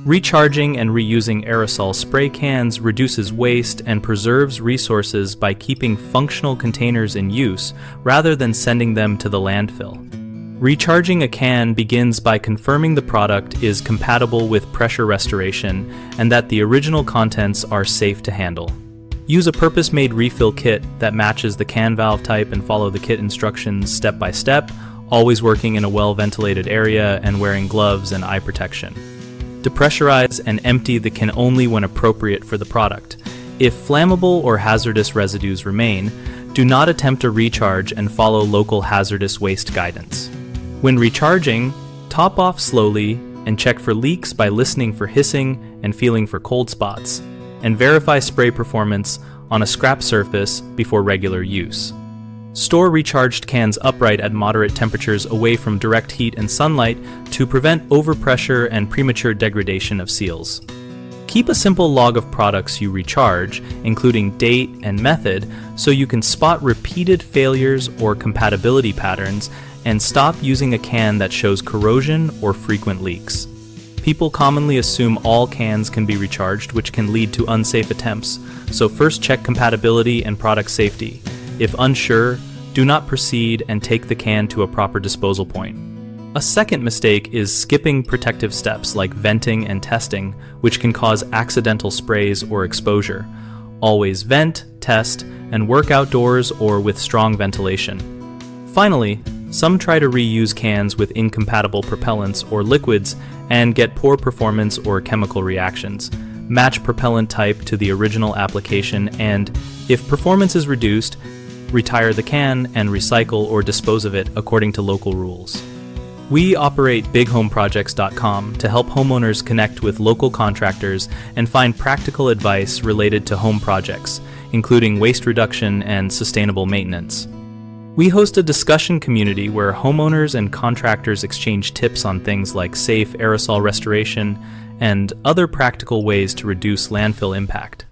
Recharging and reusing aerosol spray cans reduces waste and preserves resources by keeping functional containers in use rather than sending them to the landfill. Recharging a can begins by confirming the product is compatible with pressure restoration and that the original contents are safe to handle. Use a purpose-made refill kit that matches the can valve type and follow the kit instructions step by step, always working in a well-ventilated area and wearing gloves and eye protection. Depressurize and empty the can only when appropriate for the product. If flammable or hazardous residues remain, do not attempt to recharge and follow local hazardous waste guidance. When recharging, top off slowly and check for leaks by listening for hissing and feeling for cold spots, and verify spray performance on a scrap surface before regular use. Store recharged cans upright at moderate temperatures away from direct heat and sunlight to prevent overpressure and premature degradation of seals. Keep a simple log of products you recharge, including date and method, so you can spot repeated failures or compatibility patterns and stop using a can that shows corrosion or frequent leaks. People commonly assume all cans can be recharged, which can lead to unsafe attempts, so first check compatibility and product safety. If unsure, do not proceed and take the can to a proper disposal point. A second mistake is skipping protective steps like venting and testing, which can cause accidental sprays or exposure. Always vent, test, and work outdoors or with strong ventilation. Finally, some try to reuse cans with incompatible propellants or liquids and get poor performance or chemical reactions. Match propellant type to the original application, and if performance is reduced, retire the can and recycle or dispose of it according to local rules. We operate bighomeprojects.com to help homeowners connect with local contractors and find practical advice related to home projects, including waste reduction and sustainable maintenance. We host a discussion community where homeowners and contractors exchange tips on things like safe aerosol restoration and other practical ways to reduce landfill impact.